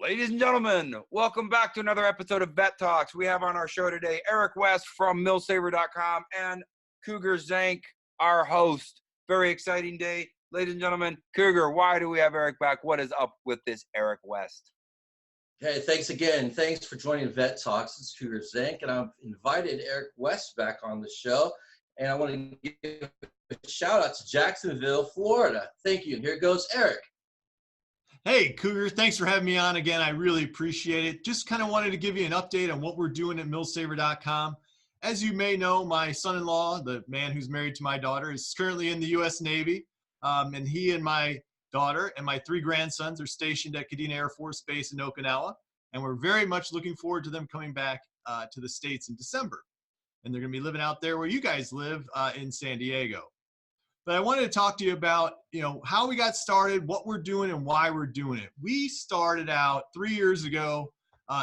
Ladies and gentlemen, welcome back to another episode of Vet Talks. We have on our show today Eric West from Milsaver.com and Cougar Zank, our host. Very exciting day. Ladies and gentlemen, Cougar, why do we have Eric back? What is up with this Eric West? Hey, thanks again. Thanks for joining Vet Talks. It's Cougar Zank, and I've invited Eric West back on the show. And I want to give a shout out to Jacksonville, Florida. Thank you. And here goes Eric. Hey, Cougar, thanks for having me on again. I really appreciate it. Just kind of wanted to give you an update on what we're doing at Milsaver.com. As you may know, my son-in-law, the man who's married to my daughter, is currently in the U.S. Navy. And he and my daughter and my 3 grandsons are stationed at Kadena Air Force Base in Okinawa. And we're very much looking forward to them coming back to the States in December. And they're going to be living out there where you guys live in San Diego. But I wanted to talk to you about, how we got started, what we're doing, and why we're doing it. We started out 3 years ago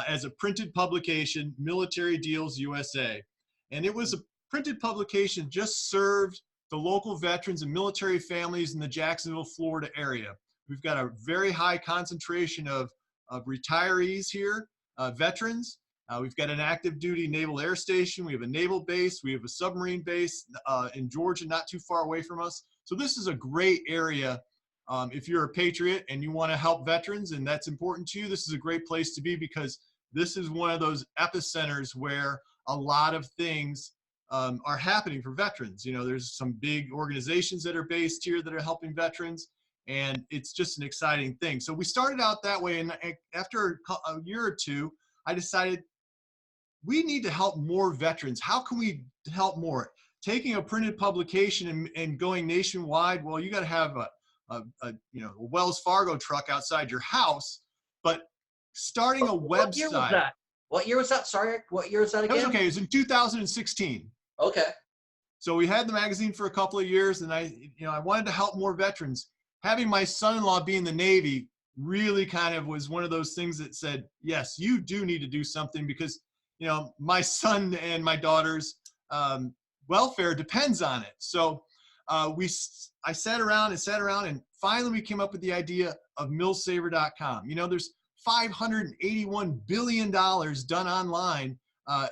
as a printed publication, Military Deals USA. And it was a printed publication just served the local veterans and military families in the Jacksonville, Florida area. We've got a very high concentration of retirees here, veterans. We've got an active duty naval air station. We have a naval base. We have a submarine base in Georgia, not too far away from us. So this is a great area. If you're a patriot and you want to help veterans and that's important to you, this is a great place to be because this is one of those epicenters where a lot of things are happening for veterans. There's some big organizations that are based here that are helping veterans, and it's just an exciting thing. So we started out that way, and after a year or two, I decided we need to help more veterans. How can we help more? Taking a printed publication and going nationwide, well, you got to have a Wells Fargo truck outside your house, but starting a website. What year was that? What year was that? Sorry, what year was that again? That was okay. It was in 2016. Okay. So we had the magazine for a couple of years, and I wanted to help more veterans. Having my son-in-law be in the Navy really kind of was one of those things that said, yes, you do need to do something because, my son and my daughter's welfare depends on it. So I sat around and finally we came up with the idea of Milsaver.com. There's $581 billion done online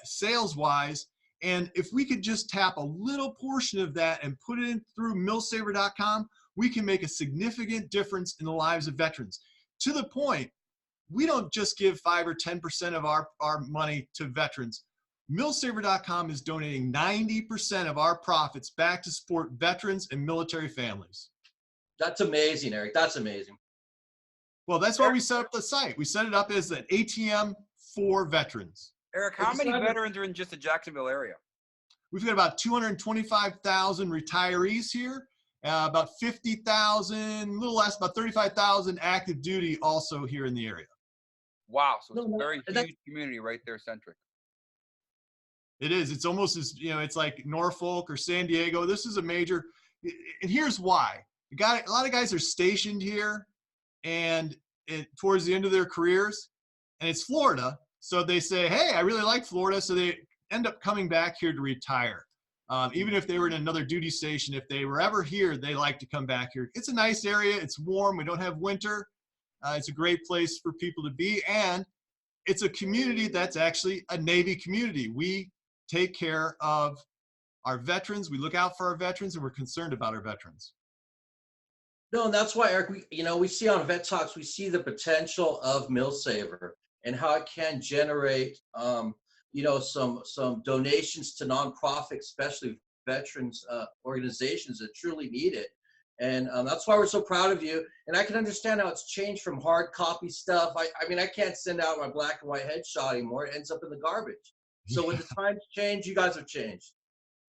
sales-wise. And if we could just tap a little portion of that and put it in through Milsaver.com, we can make a significant difference in the lives of veterans. To the point, we don't just give 5 or 10% of our money to veterans. Milsaver.com is donating 90% of our profits back to support veterans and military families. That's amazing, Eric. That's amazing. Well, that's why we set up the site. We set it up as an ATM for veterans. Eric, how many veterans are in just the Jacksonville area? We've got about 225,000 retirees here, about 50,000, a little less, about 35,000 active duty also here in the area. Wow, so it's a very huge community right there, centric. It is. It's almost as, it's like Norfolk or San Diego. This is a major, and here's why. A lot of guys are stationed here and towards the end of their careers, and it's Florida. So they say, hey, I really like Florida. So they end up coming back here to retire. Even if they were in another duty station, if they were ever here, they like to come back here. It's a nice area. It's warm. We don't have winter. It's a great place for people to be. And it's a community that's actually a Navy community. We take care of our veterans. We look out for our veterans, and we're concerned about our veterans. No, and that's why, Eric, we see on Vet Talks, we see the potential of Milsaver and how it can generate, some donations to nonprofit, especially veterans organizations that truly need it. And that's why we're so proud of you. And I can understand how it's changed from hard copy stuff. I can't send out my black and white headshot anymore. It ends up in the garbage. So when the times change, you guys have changed.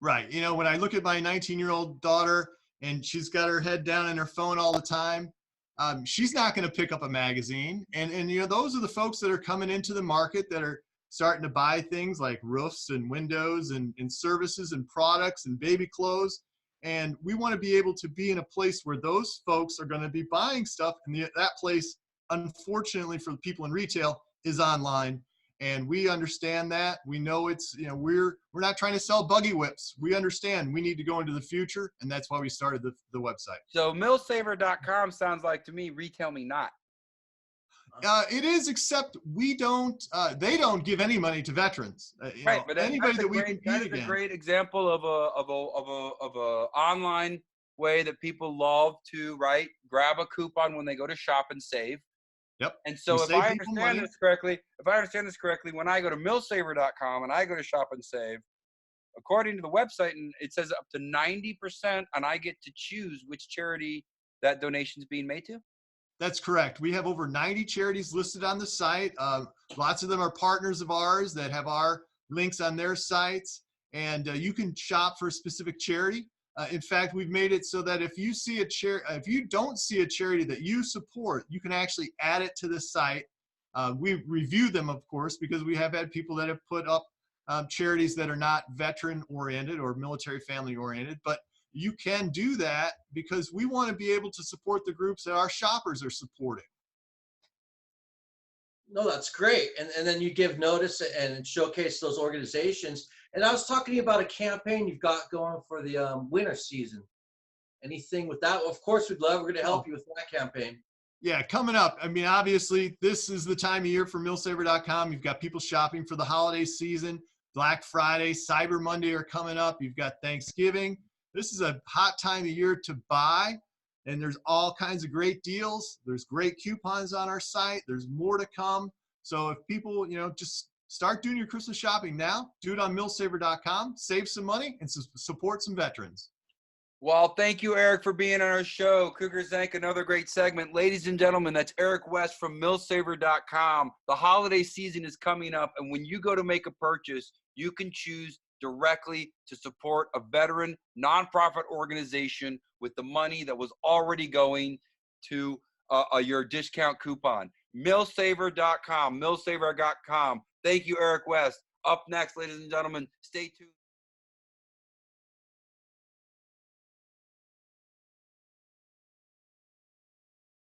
Right. When I look at my 19-year-old daughter and she's got her head down in her phone all the time, she's not going to pick up a magazine. And those are the folks that are coming into the market that are starting to buy things like roofs and windows and services and products and baby clothes. And we want to be able to be in a place where those folks are going to be buying stuff. And that place, unfortunately for the people in retail, is online. And we understand that. We know it's, we're not trying to sell buggy whips. We understand we need to go into the future. And that's why we started the website. So Milsaver.com sounds like to me, retailmenot. It is, except we don't. They don't give any money to veterans. Right, but Anybody that's a that we great, compete that is a against. great example of a online way that people love to, right, grab a coupon when they go to shop and save. Yep. And We so if save I people understand money. this correctly, when I go to milsaver.com and I go to shop and save, according to the website, and it says up to 90%, and I get to choose which charity that donation is being made to. That's correct. We have over 90 charities listed on the site. Lots of them are partners of ours that have our links on their sites, and you can shop for a specific charity. In fact, we've made it so that if you see if you don't see a charity that you support, you can actually add it to the site. We review them, of course, because we have had people that have put up charities that are not veteran oriented or military family oriented, but you can do that because we want to be able to support the groups that our shoppers are supporting. No, that's great. And then you give notice and showcase those organizations. And I was talking to you about a campaign you've got going for the winter season. Anything with that? Well, of course, we're going to help you with that campaign. Yeah, coming up. I mean, obviously, this is the time of year for milsaver.com. You've got people shopping for the holiday season. Black Friday, Cyber Monday are coming up. You've got Thanksgiving. This is a hot time of year to buy, and there's all kinds of great deals. There's great coupons on our site. There's more to come. So if people, just start doing your Christmas shopping now, do it on milsaver.com, save some money, and support some veterans. Well, thank you, Eric, for being on our show. Cougar Zank, another great segment. Ladies and gentlemen, that's Eric West from milsaver.com. The holiday season is coming up, and when you go to make a purchase, you can choose directly to support a veteran nonprofit organization with the money that was already going to your discount coupon. Milsaver.com, milsaver.com. Thank you, Eric West. Up next, ladies and gentlemen, stay tuned.